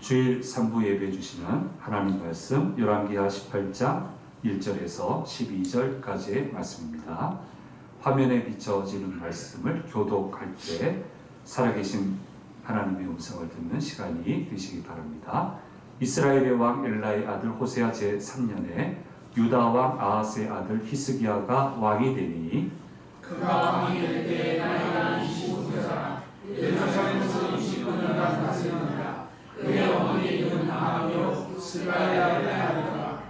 주일 3부 예배 주시는 하나님 말씀 열왕기하 18장 1절에서 12절까지의 말씀입니다. 화면에 비춰지는 말씀을 교독할 때 살아계신 하나님의 음성을 듣는 시간이 되시기 바랍니다. 이스라엘의 왕 엘라의 아들 호세아 제3년에 유다 왕 아하스의 아들 히스기야가 왕이 되니 그가 왕이 될 때에 나이가 25세라. 예루살렘에서 29년간 다스리니라. 그의 어머니 이름은 나아미요 스가랴의 아들이라.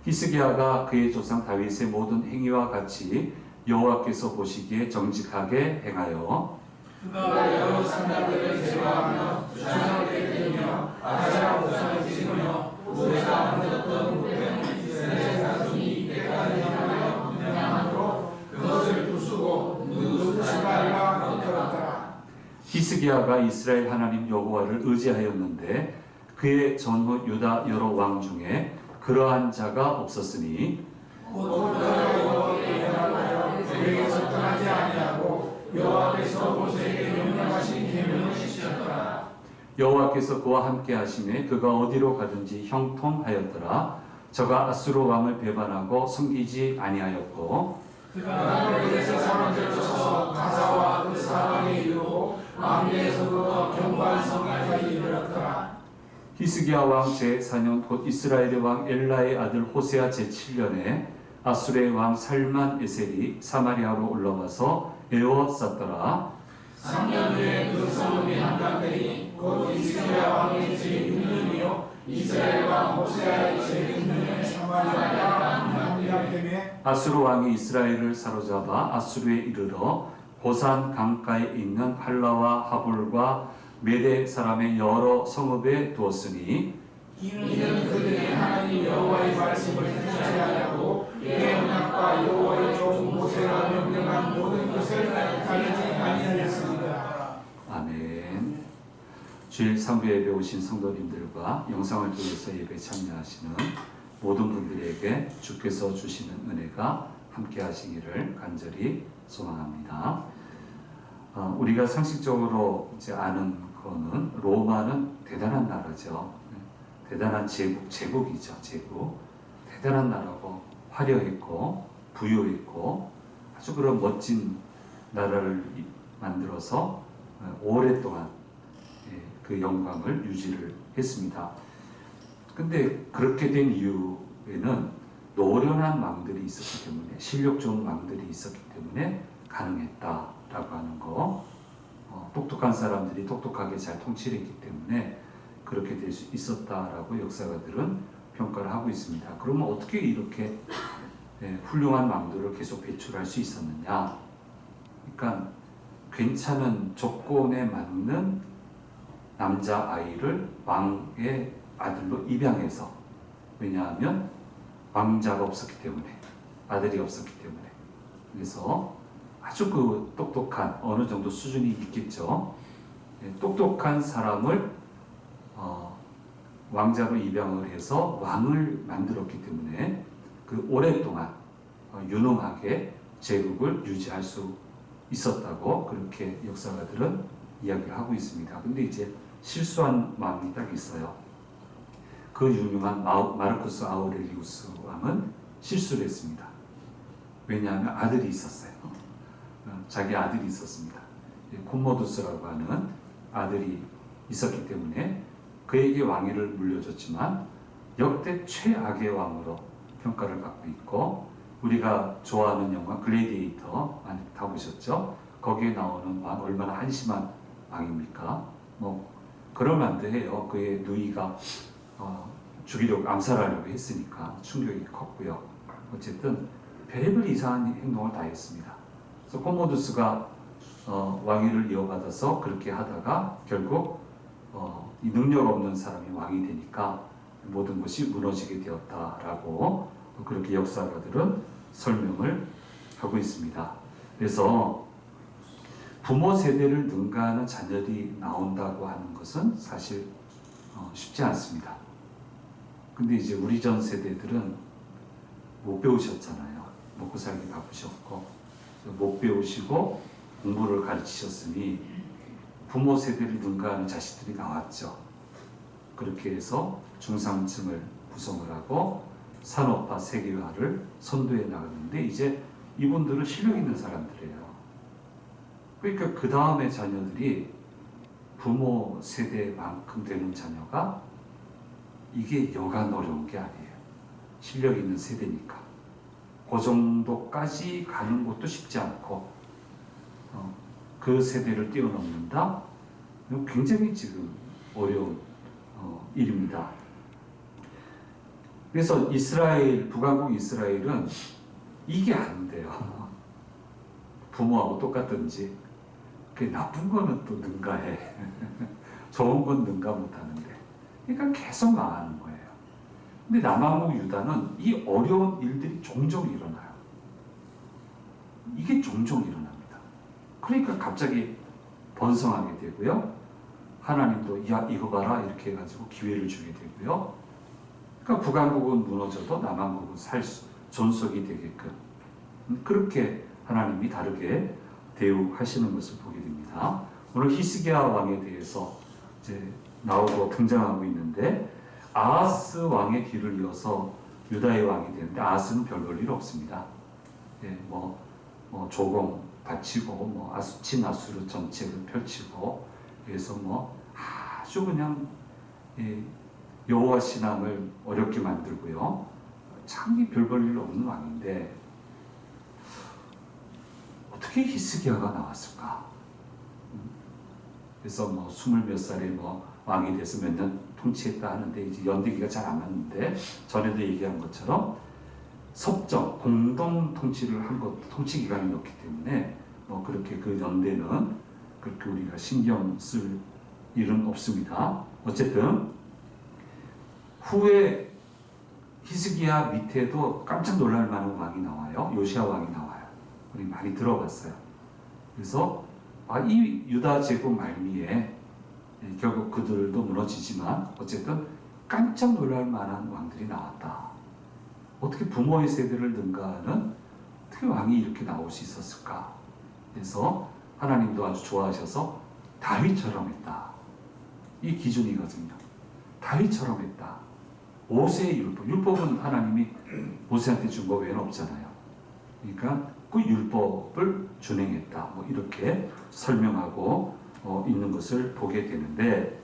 히스기야가 그의 조상 다윗의 모든 행위와 같이 여호와께서 보시기에 정직하게 행하여 그가 여러 산자들을 제거하며 주상을 깨뜨리며 아세라 우상을 찍으며 우레가 만들었던 무대는 이스라엘 자손이 이때까지 행하여 분명함으로 그것을 부수고 누스바리가 거들었더라. 히스기야가 이스라엘 하나님 여호와를 의지하였는데 그의 전후 유다 여러 왕 중에 그러한 자가 없었으니 곧 여호와께 행하여 그에게서 떠나지 아니하고 여호와께서 모세에게 명령하신 계명을 지켰더라. 여호와께서 그와 함께 하심에 그가 어디로 가든지 형통하였더라. 저가 아수르 왕을 배반하고 섬기지 아니하였고 그가 그에서 사람들 쫓아서 가사와 그 사방에 이르고 왕래에서부터 경관 성에까지 이르렀더라. 히스기야 왕 제4년 곧 이스라엘의 왕 엘라의 아들 호세아 제7년에 아수르의 왕 살만 에셀이 사마리아로 올라와서 에워쌌더라. 3년 후에 그 소문이 한강되니 곧 히스기야 왕의 제6년이요 이스라엘 왕 호세아의 제6년에 사마리아가 함락되매 아수르 왕이 이스라엘을 사로잡아 아수르에 이르러 고산 강가에 있는 할라와 하볼과 메대 사람의 여러 성읍에 두었으니 이는 그들이 하나님 여호와의 말씀을 듣지 아니하고 그의 언약과 여호와의 종 모세가 명령한 모든 것을 가리지 아니하였습니다. 아멘. 주일 3부 예배 오신 성도님들과 영상을 통해서 예배 참여하시는 모든 분들에게 주께서 주시는 은혜가 함께 하시기를 간절히 소망합니다. 우리가 상식적으로 이제 아는 거는 로마는 대단한 나라죠. 대단한 제국이죠. 제국. 대단한 나라고 화려했고 부유했고 아주 그런 멋진 나라를 만들어서 오랫동안 그 영광을 유지를 했습니다. 근데 그렇게 된 이유에는 노련한 왕들이 있었기 때문에 실력 좋은 왕들이 있었기 때문에 가능했다라고 하는 거. 똑똑한 사람들이 똑똑하게 잘 통치를 했기 때문에 그렇게 될 수 있었다라고 역사가들은 평가를 하고 있습니다. 그러면 어떻게 이렇게 훌륭한 왕들을 계속 배출할 수 있었느냐? 그러니까 괜찮은 조건에 맞는 남자아이를 왕의 아들로 입양해서, 왜냐하면 왕자가 없었기 때문에, 아들이 없었기 때문에. 그래서 아주 그 똑똑한, 어느 정도 수준이 있겠죠. 똑똑한 사람을 왕자로 입양을 해서 왕을 만들었기 때문에 그 오랫동안 유능하게 제국을 유지할 수 있었다고 그렇게 역사가들은 이야기를 하고 있습니다. 근데 이제 실수한 왕이 딱 있어요. 그 유명한 마르쿠스 아우렐리우스 왕은 실수를 했습니다. 왜냐하면 아들이 있었어요. 자기 아들이 있었습니다. 콤모두스라고 하는 아들이 있었기 때문에 그에게 왕위를 물려줬지만 역대 최악의 왕으로 평가를 받고 있고, 우리가 좋아하는 영화 글래디에이터 많이 다 보셨죠? 거기에 나오는 왕 얼마나 한심한 왕입니까? 뭐 그럴만도 해요. 그의 누이가 죽이려고 암살하려고 했으니까 충격이 컸고요. 어쨌든 별의별 이상한 행동을 다 했습니다. 그래서 콤모두스가 왕위를 이어받아서 그렇게 하다가 결국 이 능력 없는 사람이 왕이 되니까 모든 것이 무너지게 되었다라고 그렇게 역사가들은 설명을 하고 있습니다. 그래서 부모 세대를 능가하는 자녀들이 나온다고 하는 것은 사실 쉽지 않습니다. 근데 이제 우리 전 세대들은 못 배우셨잖아요. 먹고 살기 바쁘셨고 못 배우시고 공부를 가르치셨으니 부모 세대를 능가하는 자식들이 나왔죠. 그렇게 해서 중상층을 구성을 하고 산업화, 세계화를 선도해 나가는데 이제 이분들은 실력 있는 사람들이에요. 그러니까 그 다음에 자녀들이 부모 세대만큼 되는 자녀가 이게 여간 어려운 게 아니에요. 실력 있는 세대니까. 그 정도까지 가는 것도 쉽지 않고 그 세대를 뛰어넘는다? 굉장히 지금 어려운 일입니다. 그래서 이스라엘, 북왕국 이스라엘은 이게 안 돼요. 부모하고 똑같든지 그 나쁜 거는 또 능가해. 좋은 건 능가 못하는데. 그러니까 계속 망하는 거예요. 근데 남왕국 유다는 이 어려운 일들이 종종 일어나요. 이게 종종 일어납니다. 그러니까 갑자기 번성하게 되고요. 하나님도 야 이거 봐라 이렇게 해가지고 기회를 주게 되고요. 그러니까 북왕국은 무너져도 남왕국은 존속이 되게끔 그렇게 하나님이 다르게 대우하시는 것을 보게 됩니다. 오늘 히스기야 왕에 대해서 이제 나오고 등장하고 있는데 아하스 왕의 뒤를 이어서 유다의 왕이 되는데 아하스는 별 볼 일 없습니다. 예, 조공 바치고 친아수르 정책을 펼치고 그래서 아주 그냥 여호와 신앙을 어렵게 만들고요. 참 별 볼 일 없는 왕인데 어떻게 히스기야가 나왔을까? 그래서 20몇 살에 왕이 돼서 몇 년 통치했다 하는데 이제 연대기가 잘 안 맞는데 전에도 얘기한 것처럼 섭정 공동 통치를 한 것도 통치 기간이 높기 때문에 그렇게 그 연대는 그렇게 우리가 신경 쓸 일은 없습니다. 어쨌든 후에 히스기야 밑에도 깜짝 놀랄 만한 왕이 나와요. 요시야 왕이 나와요. 우리 많이 들어봤어요. 그래서 이 유다 제국 말미에 결국 그들도 무너지지만 어쨌든 깜짝 놀랄 만한 왕들이 나왔다. 어떻게 부모의 세대를 능가하는 어떻게 왕이 이렇게 나올 수 있었을까? 그래서 하나님도 아주 좋아하셔서 다윗처럼 했다. 이 기준이거든요. 다윗처럼 했다. 모세의 율법. 율법은 하나님이 모세한테 준 거 외에는 없잖아요. 그러니까 그 율법을 준행했다. 이렇게 설명하고 있는 것을 보게 되는데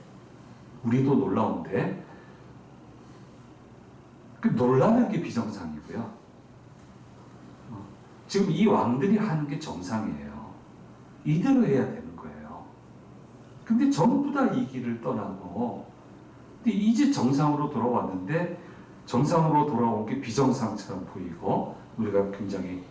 우리도 놀라운데 그 놀라는 게 비정상이고요. 지금 이 왕들이 하는 게 정상이에요. 이대로 해야 되는 거예요. 근데 전부 다 이 길을 떠나고 근데 이제 정상으로 돌아왔는데 정상으로 돌아온 게 비정상처럼 보이고 우리가 굉장히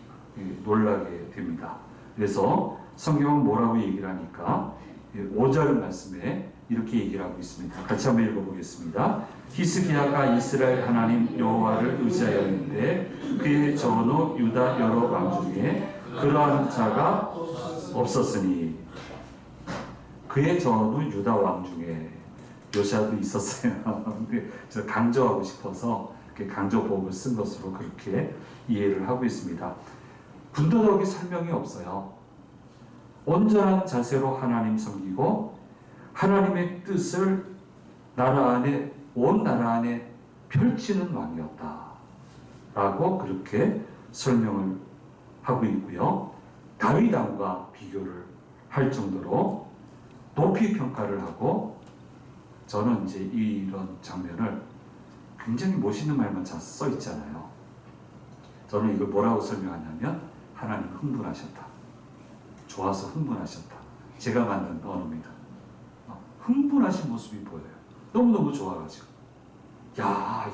놀라게 됩니다. 그래서 성경은 뭐라고 얘기를 하니까 5절 말씀에 이렇게 얘기를 하고 있습니다. 같이 한번 읽어보겠습니다. 히스기야가 이스라엘 하나님 여호와를 의지하였는데 그의 전후 유다 여러 왕 중에 그러한 자가 없었으니 그의 전후 유다 왕 중에 요시아도 있었어요. 근데 제가 강조하고 싶어서 강조법을 쓴 것으로 그렇게 이해를 하고 있습니다. 군더더기 설명이 없어요. 온전한 자세로 하나님 섬기고 하나님의 뜻을 온 나라 안에 펼치는 왕이었다. 라고 그렇게 설명을 하고 있고요. 다윗 왕과 비교를 할 정도로 높이 평가를 하고 저는 이제 이런 장면을 굉장히 멋있는 말만 잘 써 있잖아요. 저는 이걸 뭐라고 설명하냐면 하나님 흥분하셨다. 좋아서 흥분하셨다. 제가 만든 언어입니다. 흥분하신 모습이 보여요. 너무너무 좋아가지고 야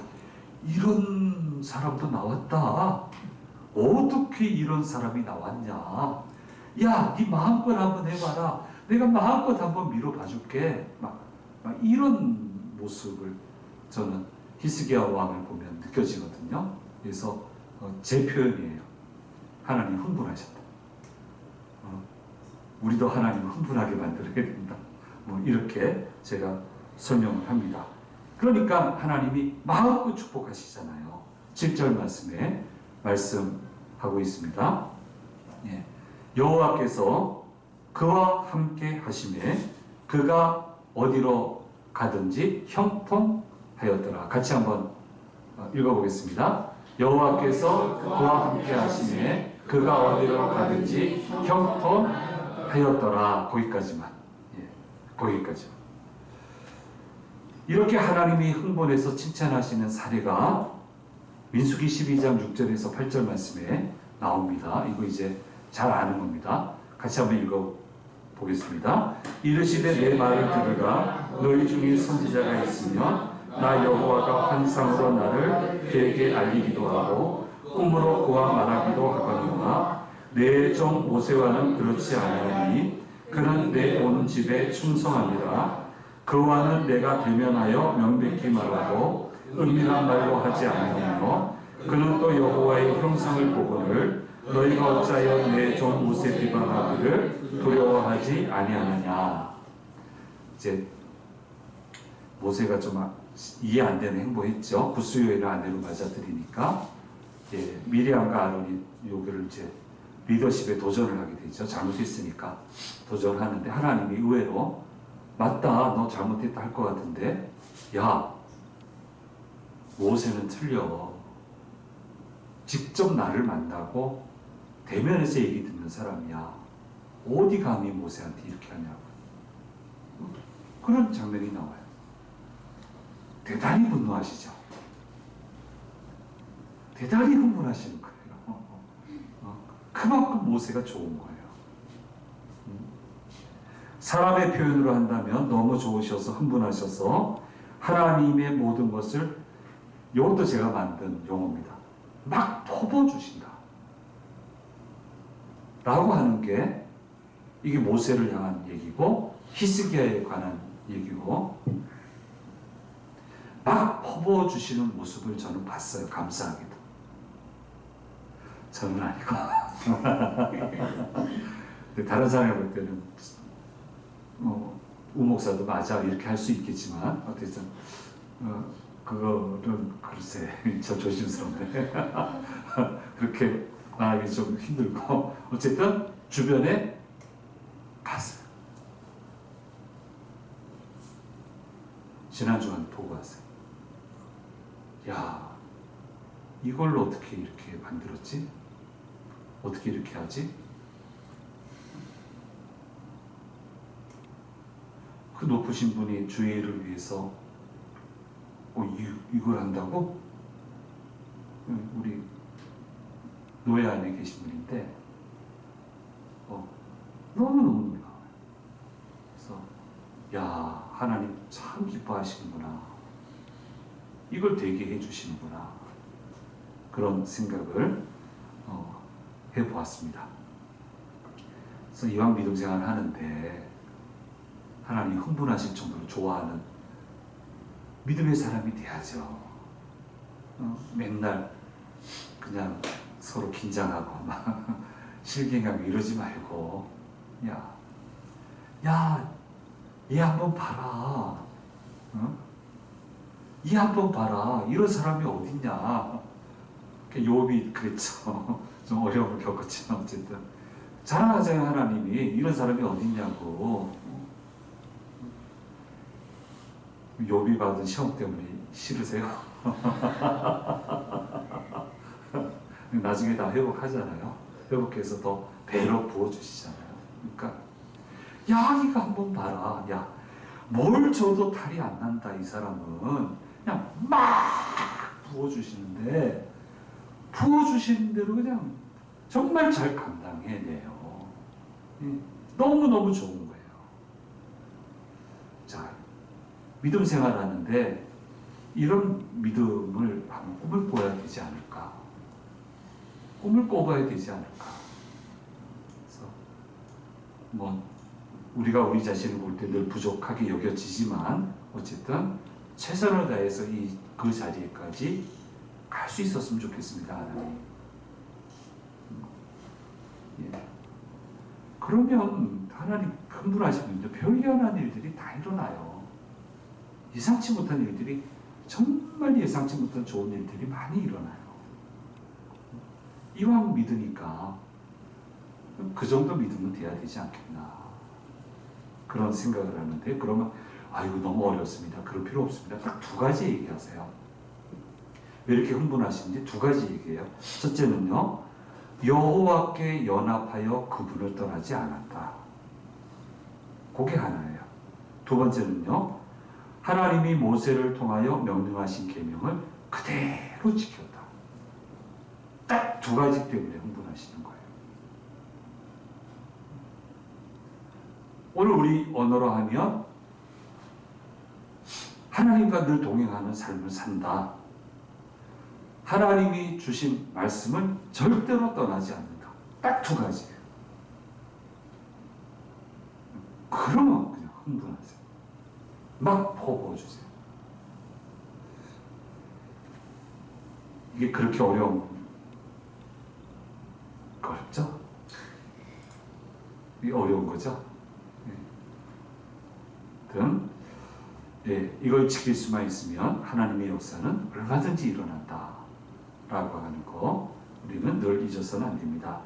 이런 사람도 나왔다. 어떻게 이런 사람이 나왔냐. 야 네 마음껏 한번 해봐라. 내가 마음껏 한번 밀어봐줄게. 막 이런 모습을 저는 히스기야 왕을 보면 느껴지거든요. 그래서 제 표현이에요. 하나님 흥분하셨다. 우리도 하나님을 흥분하게 만들어야 된다. 이렇게 제가 설명을 합니다. 그러니까 하나님이 마음껏 축복하시잖아요. 7절 말씀에 말씀하고 있습니다. 예. 여호와께서 그와 함께 하심에 그가 어디로 가든지 형통하였더라. 같이 한번 읽어보겠습니다. 여호와께서 그와 함께 하시매 그가 어디로 가든지 형통하였더라. 거기까지만. 예, 거기까지만. 이렇게 하나님이 흥분해서 칭찬하시는 사례가 민수기 12장 6절에서 8절 말씀에 나옵니다. 이거 이제 잘 아는 겁니다. 같이 한번 읽어보겠습니다. 이르시되 내 말을 들으라. 너희 중에 선지자가 있으면 나 여호와가 환상으로 나를 그에게 알리기도 하고 꿈으로 그와 말하기도 하거니와 내 종 모세와는 그렇지 아니하니 그는 내 온 집에 충성하니라. 그와는 내가 대면하여 명백히 말하고 은밀한 말로 하지 아니하며 그는 또 여호와의 형상을 보거늘 너희가 어찌하여 내 종 모세 비방하기를 두려워하지 아니하느냐. 이제 모세가 좀 이해 안 되는 행보했죠. 부수요일을 아내로 맞아들이니까 미리암과 아론이 요거를 이제 리더십에 도전을 하게 되죠. 잘못했으니까 도전하는데 하나님이 의외로 맞다, 너 잘못했다 할 것 같은데, 야, 모세는 틀려. 직접 나를 만나고 대면에서 얘기 듣는 사람이야. 어디 감히 모세한테 이렇게 하냐고. 그런 장면이 나와요. 대단히 분노하시죠. 대단히 흥분하시는 거예요. 그만큼 모세가 좋은 거예요. 사람의 표현으로 한다면 너무 좋으셔서 흥분하셔서 하나님의 모든 것을, 이것도 제가 만든 용어입니다. 막 퍼부어주신다 라고 하는 게 이게 모세를 향한 얘기고 히스기야에 관한 얘기고, 막 퍼부어주시는 모습을 저는 봤어요. 감사하게도. 저는 아니고 다른 사람이 볼 때는 우목사도 맞아 이렇게 할 수 있겠지만 어쨌든 그거는 글쎄 저 조심스러운데 그렇게 말하기 좀 힘들고 어쨌든 주변에 갔어요. 지난주 한 보고 왔어요. 야, 이걸 어떻게 이렇게 만들었지? 어떻게 이렇게 하지? 그 높으신 분이 주의를 위해서 이걸 한다고? 우리 노예 안에 계신 분인데 너무너무 놀라워요. 그래서 야, 하나님 참 기뻐하시는구나. 이걸 되게 해주시는구나. 그런 생각을 해보았습니다. 그래서 이왕 믿음 생활을 하는데 하나님 흥분하실 정도로 좋아하는 믿음의 사람이 돼야죠. 맨날 그냥 서로 긴장하고 막 실갱하고 이러지 말고 야, 얘 한번 봐라. 얘 한번 봐라. 이런 사람이 어딨냐. 욥이 그랬죠. 좀 어려움을 겪었지만 어쨌든 자랑하잖아요. 하나님이 이런 사람이 어딨냐고. 욥이 받은 시험 때문에 싫으세요? 나중에 다 회복하잖아요. 회복해서 더 배로 부어주시잖아요. 그러니까 야, 이거 한번 봐라. 야, 뭘 줘도 탈이 안 난다. 이 사람은 그냥 막 부어주시는데 부어주시는 대로 그냥 정말 잘 감당해내요. 너무너무 좋은 거예요. 자, 믿음 생활하는데 이런 믿음을 한번 꿈을 꿔야 되지 않을까. 꿈을 꿔봐야 되지 않을까. 그래서 우리가 우리 자신을 볼 때 늘 부족하게 여겨지지만 어쨌든 최선을 다해서 그 자리에까지 갈 수 있었으면 좋겠습니다. 하나님. 그러면 하나님 흥분하시면 별의한 일들이 다 일어나요. 예상치 못한 일들이, 정말 예상치 못한 좋은 일들이 많이 일어나요. 이왕 믿으니까 그 정도 믿으면 돼야 되지 않겠나, 그런 생각을 하는데, 그러면 이거 너무 어렵습니다. 그럴 필요 없습니다. 딱 두 가지 얘기하세요. 왜 이렇게 흥분하시는지 두 가지 얘기해요. 첫째는요, 여호와께 연합하여 그분을 떠나지 않았다. 그게 하나예요. 두 번째는요, 하나님이 모세를 통하여 명령하신 계명을 그대로 지켰다. 딱 두 가지 때문에 흥분하시는 거예요. 오늘 우리 언어로 하면 하나님과 늘 동행하는 삶을 산다. 하나님이 주신 말씀을 절대로 떠나지 않는다. 딱 두 가지예요. 그러면 그냥 흥분하세요. 막 퍼부어주세요. 이게 그렇게 어렵죠? 이게 어려운 거죠? 이걸 지킬 수만 있으면 하나님의 역사는 얼마든지 일어난다 라고 하는 거 우리는 늘 잊어서는 안 됩니다.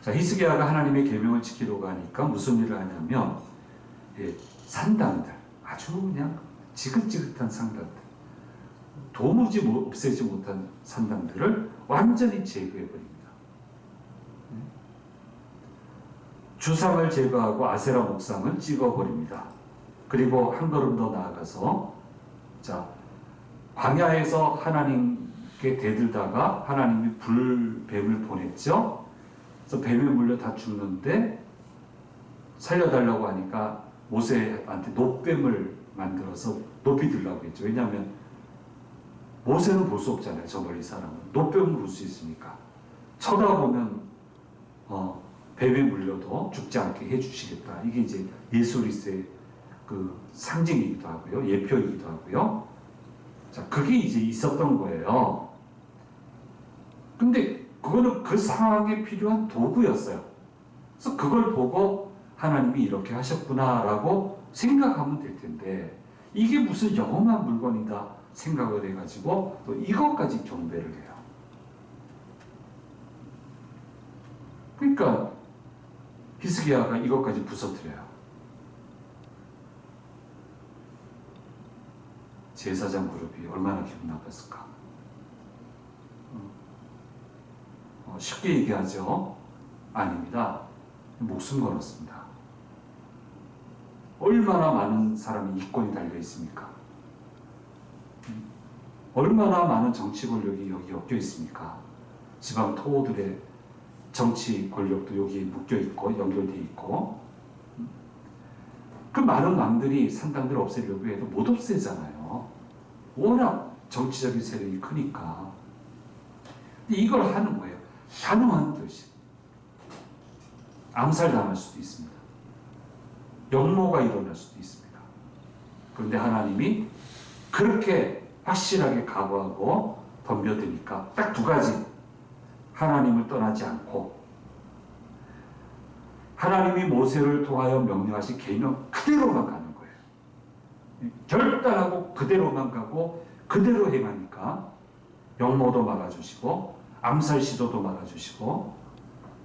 자, 히스기야가 하나님의 계명을 지키려고 하니까 무슨 일을 하냐면 산당들, 아주 그냥 지긋지긋한 산당들, 도무지 없애지 못한 산당들을 완전히 제거해버립니다. 주상을 제거하고 아세라 목상을 찍어버립니다. 그리고 한 걸음 더 나아가서 광야에서 하나님께 대들다가 하나님이 뱀을 보냈죠. 그래서 뱀에 물려 다 죽는데 살려달라고 하니까 모세한테 노뱀을 만들어서 높이 들라고 했죠. 왜냐하면 모세는 볼 수 없잖아요. 저 멀리 사람은. 노뱀은 볼 수 있으니까. 쳐다보면 뱀에 물려도 죽지 않게 해주시겠다. 이게 이제 예수 그리스도의 그 상징이기도 하고요. 예표이기도 하고요. 자, 그게 이제 있었던 거예요. 근데 그거는 그 상황에 필요한 도구였어요. 그래서 그걸 보고 하나님이 이렇게 하셨구나라고 생각하면 될 텐데 이게 무슨 영험한 물건이다 생각을 해가지고 또 이것까지 경배를 해요. 그러니까 히스기야가 이것까지 부서뜨려요. 제사장 그룹이 얼마나 기분 나빴을까. 쉽게 얘기하죠. 아닙니다. 목숨 걸었습니다. 얼마나 많은 사람이 이권이 달려 있습니까? 얼마나 많은 정치 권력이 여기 엮여 있습니까? 지방 토호들의 정치 권력도 여기에 묶여 있고 연결되어 있고 그 많은 왕들이 산당들을 없애려고 해도 못 없애잖아요. 워낙 정치적인 세력이 크니까. 근데 이걸 하는 거예요. 단호한 뜻이. 암살당할 수도 있습니다. 역모가 일어날 수도 있습니다. 그런데 하나님이 그렇게 확실하게 각오하고 덤벼드니까 딱 두 가지. 하나님을 떠나지 않고 하나님이 모세를 통하여 명령하신 계명 그대로만 가는 거예요. 결단하고 그대로만 가고 그대로 행하니까 역모도 막아주시고 암살 시도도 막아주시고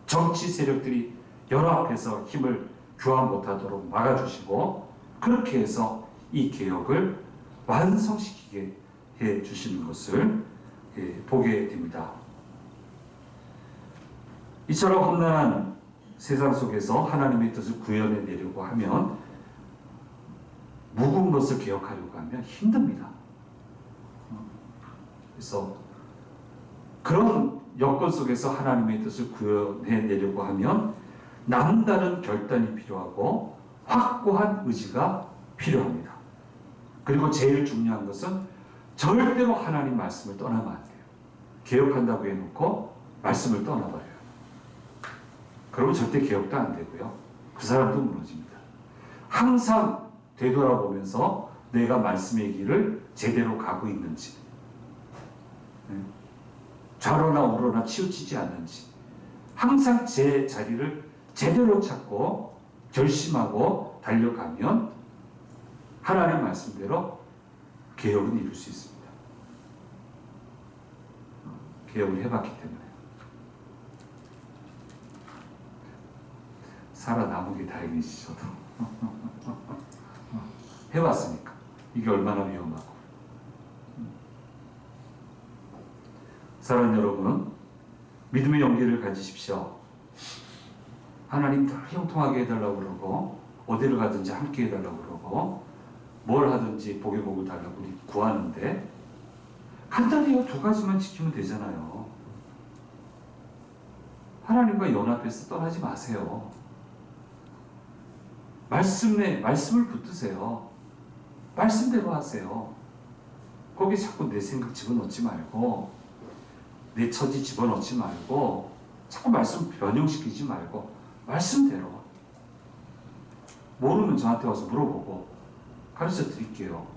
정치 세력들이 연합해서 힘을 교환 못하도록 막아주시고 그렇게 해서 이 개혁을 완성시키게 해주시는 것을 보게 됩니다. 이처럼 험난한 세상 속에서 하나님의 뜻을 구현해내려고 하면 묵은 것을 개혁하려고 하면 힘듭니다. 그래서 그런 여건 속에서 하나님의 뜻을 구현해내려고 하면 남다른 결단이 필요하고 확고한 의지가 필요합니다. 그리고 제일 중요한 것은 절대로 하나님 말씀을 떠나면 안 돼요. 개혁한다고 해놓고 말씀을 떠나버려요. 그러면 절대 개혁도 안 되고요. 그 사람도 무너집니다. 항상 되돌아보면서 내가 말씀의 길을 제대로 가고 있는지 좌로나 우로나 치우치지 않는지 항상 제 자리를 제대로 찾고 결심하고 달려가면 하나님 말씀대로 개혁은 이룰 수 있습니다. 개혁을 해봤기 때문에 살아남은 게 다행이지 저도. 해봤으니까. 이게 얼마나 위험하고. 사랑하는 여러분, 믿음의 용기를 가지십시오. 하나님 다 형통하게 해달라고 그러고, 어디를 가든지 함께 해달라고 그러고, 뭘 하든지 복의 복을 달라고 우리 구하는데, 간단히 이 두 가지만 지키면 되잖아요. 하나님과 연합해서 떠나지 마세요. 말씀을 붙드세요. 말씀대로 하세요. 거기 자꾸 내 생각 집어넣지 말고, 내 처지 집어넣지 말고, 자꾸 말씀 변형시키지 말고, 말씀대로. 모르면 저한테 와서 물어보고, 가르쳐 드릴게요.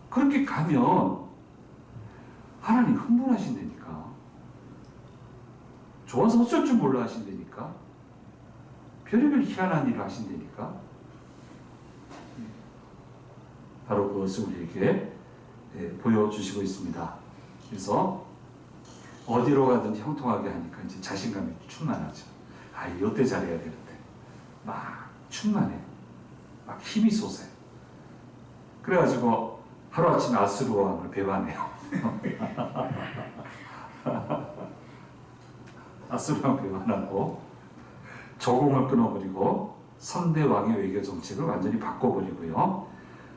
그렇게 가면, 하나님 흥분하신다니까. 좋아서 어쩔 줄 몰라 하신다니까. 별의별 희한한 일을 하신다니까. 바로 그것을 우리에게 보여주시고 있습니다. 그래서 어디로 가든지 형통하게 하니까 이제 자신감이 충만하죠. 아, 이때 잘해야 되는데. 막 충만해. 막 힘이 솟아요. 그래가지고 하루아침에 아수르 왕을 배반해요. 아수르 왕 배반하고 조공을 끊어버리고 선대 왕의 외교 정책을 완전히 바꿔버리고요.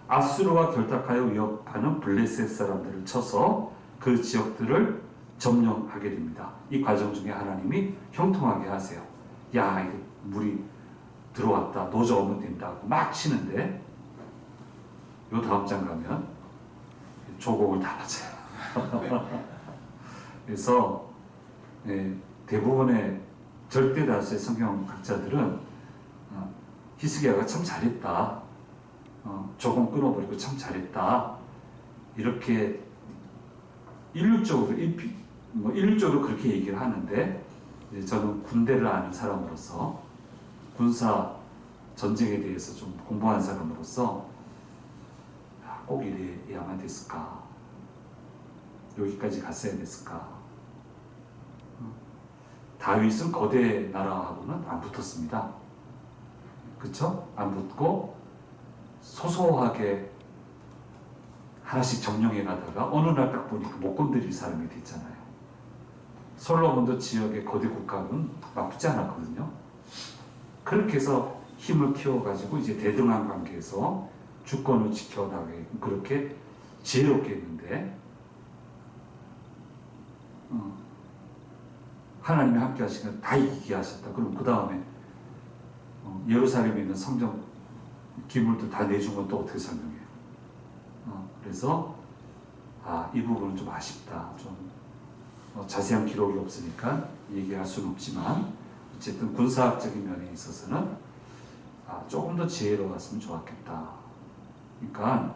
아수르와 결탁하여 위협하는 블레셋 사람들을 쳐서 그 지역들을 점령하게 됩니다. 이 과정 중에 하나님이 형통하게 하세요. 야, 이거 물이 들어왔다. 노저으면 된다고 막 치는데 요 다음 장 가면 조공을 다 맞아요. 그래서 대부분의 절대 다수의 성경 학자들은 히스기야가 참 잘했다. 조공 끊어버리고 참 잘했다. 이렇게 일률적으로 그렇게 얘기를 하는데, 저는 군대를 아는 사람으로서 군사 전쟁에 대해서 좀 공부한 사람으로서 꼭 이래야만 됐을까? 여기까지 갔어야 됐을까? 다윗은 거대 나라하고는 안 붙었습니다. 그쵸? 안 붙고 소소하게 하나씩 점령해 가다가 어느 날 딱 보니까 못 건드릴 사람이 됐잖아요. 솔로몬도 지역의 거대 국가는 나쁘지 않았거든요. 그렇게 해서 힘을 키워가지고 이제 대등한 관계에서 주권을 지켜나가게 그렇게 지혜롭게 했는데, 하나님이 함께 하시면 다 이기게 하셨다. 그럼 그 다음에 예루살렘에 있는 성전 기물도 다 내준 건 또 어떻게 설명해요? 그래서 이 부분은 좀 아쉽다. 좀 자세한 기록이 없으니까 얘기할 수는 없지만 어쨌든 군사학적인 면에 있어서는 조금 더 지혜로웠으면 좋았겠다. 그러니까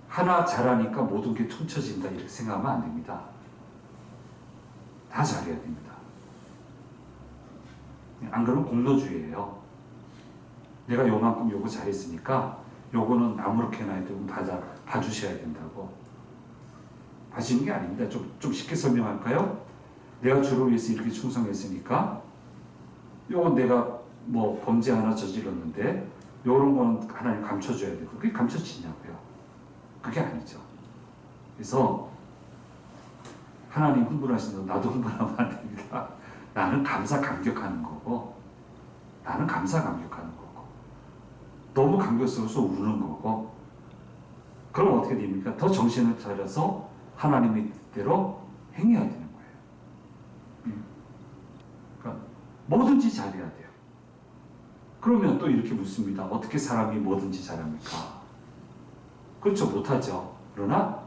하나 잘하니까 모든 게 퉁쳐진다 이렇게 생각하면 안 됩니다. 다 잘해야 됩니다. 안 그러면 공로주의예요. 내가 요만큼 요거 잘했으니까 요거는 아무렇게나 해도 봐주셔야 된다고. 봐주는 게 아닙니다. 좀 쉽게 설명할까요? 내가 주를 위해서 이렇게 충성했으니까 요건 내가 뭐 범죄 하나 저질렀는데 요런 거는 하나님 감춰줘야 되고, 그게 감춰지냐고요? 그게 아니죠. 그래서 하나님 흥분하신다고 나도 흥분하면 안 됩니다. 나는 감사 감격하는 거고, 나는 감사 감격하는 거고, 너무 감격스러워서 우는 거고. 그럼 어떻게 됩니까? 더 정신을 차려서 하나님의 뜻대로 행해야 되는 거예요. 그러니까 뭐든지 잘해야 돼요. 그러면 또 이렇게 묻습니다. 어떻게 사람이 뭐든지 잘합니까? 그렇죠, 못하죠. 그러나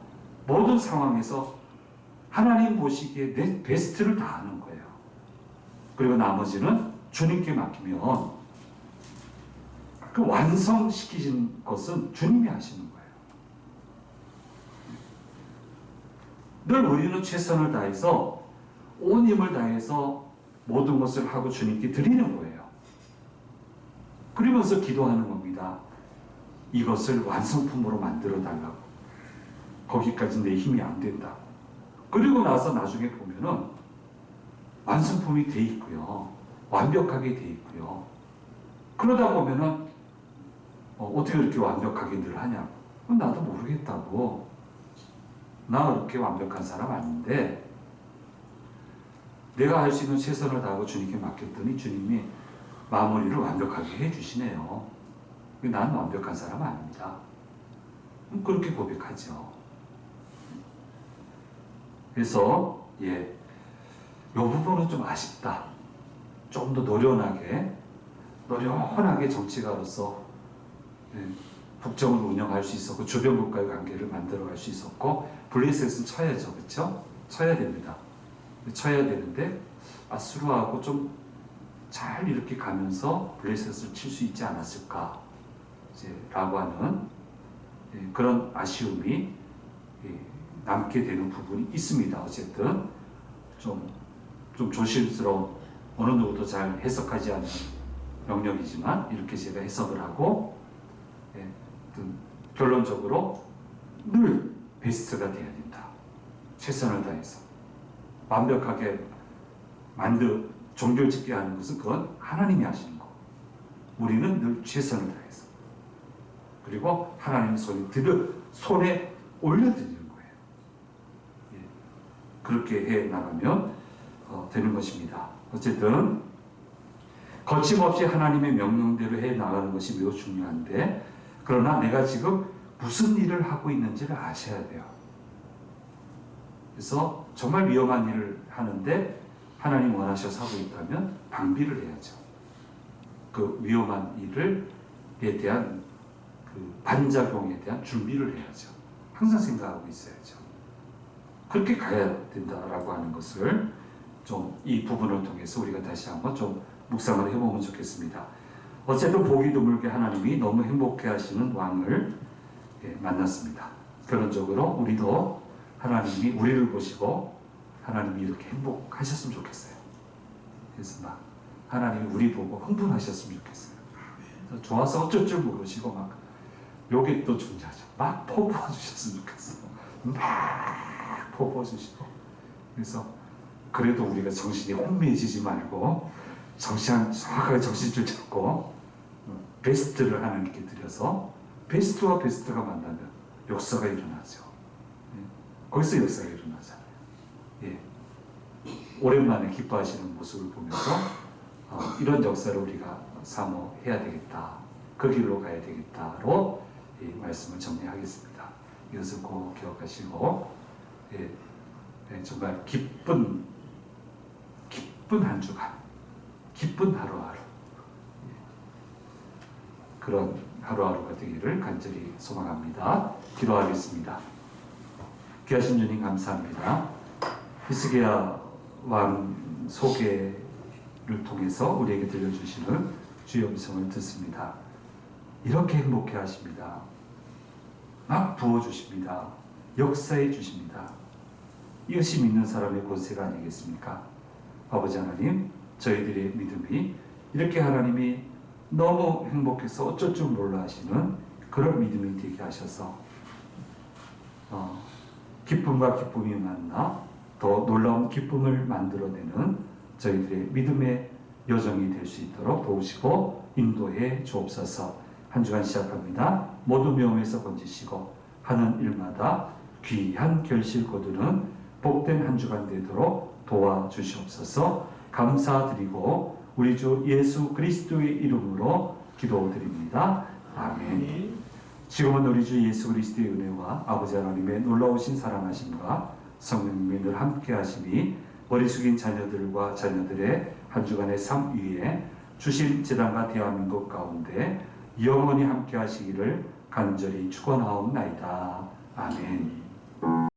모든 상황에서 하나님 보시기에 내 베스트를 다하는 거예요. 그리고 나머지는 주님께 맡기면 그 완성시키신 것은 주님이 하시는 거예요. 늘 우리는 최선을 다해서 온 힘을 다해서 모든 것을 하고 주님께 드리는 거예요. 그러면서 기도하는 겁니다. 이것을 완성품으로 만들어 달라고. 거기까지 내 힘이 안 된다. 그리고 나서 나중에 보면은 완성품이 돼 있고요. 완벽하게 돼 있고요. 그러다 보면은 어떻게 그렇게 완벽하게 늘 하냐? 나도 모르겠다고. 나 그렇게 완벽한 사람 아닌데 내가 할 수 있는 최선을 다하고 주님께 맡겼더니 주님이 마무리를 완벽하게 해주시네요. 난 완벽한 사람 아닙니다. 그렇게 고백하죠. 그래서 이 부분은 좀 아쉽다. 좀 더 노련하게 정치가로서 국정을 운영할 수 있었고 주변 국가의 관계를 만들어갈 수 있었고 블레셋은 쳐야죠, 그렇죠? 쳐야 됩니다. 쳐야 되는데 아수르하고 좀 잘 이렇게 가면서 블레셋을 칠 수 있지 않았을까 라고 하는 그런 아쉬움이 남게 되는 부분이 있습니다. 어쨌든 좀 조심스러운, 어느 누구도 잘 해석하지 않는 영역이지만 이렇게 제가 해석을 하고 결론적으로 늘 베스트가 돼야 된다. 최선을 다해서 완벽하게 종결짓게 하는 것은 그건 하나님이 하시는 거고 우리는 늘 최선을 다해서 그리고 하나님 손에 올려드리는 거예요. 그렇게 해 나가면 되는 것입니다. 어쨌든 거침없이 하나님의 명령대로 해 나가는 것이 매우 중요한데 그러나 내가 지금 무슨 일을 하고 있는지를 아셔야 돼요. 그래서 정말 위험한 일을 하는데 하나님 원하셔서 하고 있다면 방비를 해야죠. 그 위험한 일에 대한 그 반작용에 대한 준비를 해야죠. 항상 생각하고 있어야죠. 그렇게 가야 된다라고 하는 것을 좀 이 부분을 통해서 우리가 다시 한번 좀 묵상을 해보면 좋겠습니다. 어쨌든 보기 드물게 하나님이 너무 행복해 하시는 왕을 만났습니다. 결론적으로 우리도 하나님이 우리를 보시고 하나님이 이렇게 행복하셨으면 좋겠어요. 그래서 막 하나님이 우리 보고 흥분하셨으면 좋겠어요. 그래서 좋아서 어쩔 줄 모르시고 막 요게 또 중요하죠. 막 포부어 주셨으면 좋겠어요. 막 포부어 주시고 그래서 그래도 우리가 정신이 혼미해지지 말고 정확하게 정신줄 잡고 베스트를 하나님께 드려서 베스트와 베스트가 만나면 역사가 일어나죠. 거기서 역사가 일어나잖아요. 오랜만에 기뻐하시는 모습을 보면서 이런 역사를 우리가 사모해야 되겠다. 그 길로 가야 되겠다로 이 말씀을 정리하겠습니다. 이것을 꼭 기억하시고 정말 기쁜 한 주간, 기쁜 하루하루 그런 하루하루가 되기를 간절히 소망합니다. 기도하겠습니다. 귀하신 주님 감사합니다. 히스기야 왕 소개를 통해서 우리에게 들려주시는 주의 음성을 듣습니다. 이렇게 행복해 하십니다. 막 부어주십니다. 역사해 주십니다. 이것이 믿는 사람의 권세가 아니겠습니까? 아버지 하나님, 저희들의 믿음이 이렇게 하나님이 너무 행복해서 어쩔 줄 몰라 하시는 그런 믿음이 되게 하셔서 기쁨과 기쁨이 만나 더 놀라운 기쁨을 만들어내는 저희들의 믿음의 여정이 될 수 있도록 도우시고 인도해 주옵소서. 한 주간 시작합니다. 모든 위험에서 건지시고 하는 일마다 귀한 결실 거두는 복된 한 주간 되도록 도와주시옵소서. 감사드리고 우리 주 예수 그리스도의 이름으로 기도드립니다. 아멘. 지금은 우리 주 예수 그리스도의 은혜와 아버지 하나님의 놀라우신 사랑하심과 성령님의 늘 함께 하심이 머리 숙인 자녀들과 자녀들의 한 주간의 삶 위에 주신 재단과 대한민국 가운데 영원히 함께 하시기를 간절히 축원하옵나이다. 아멘.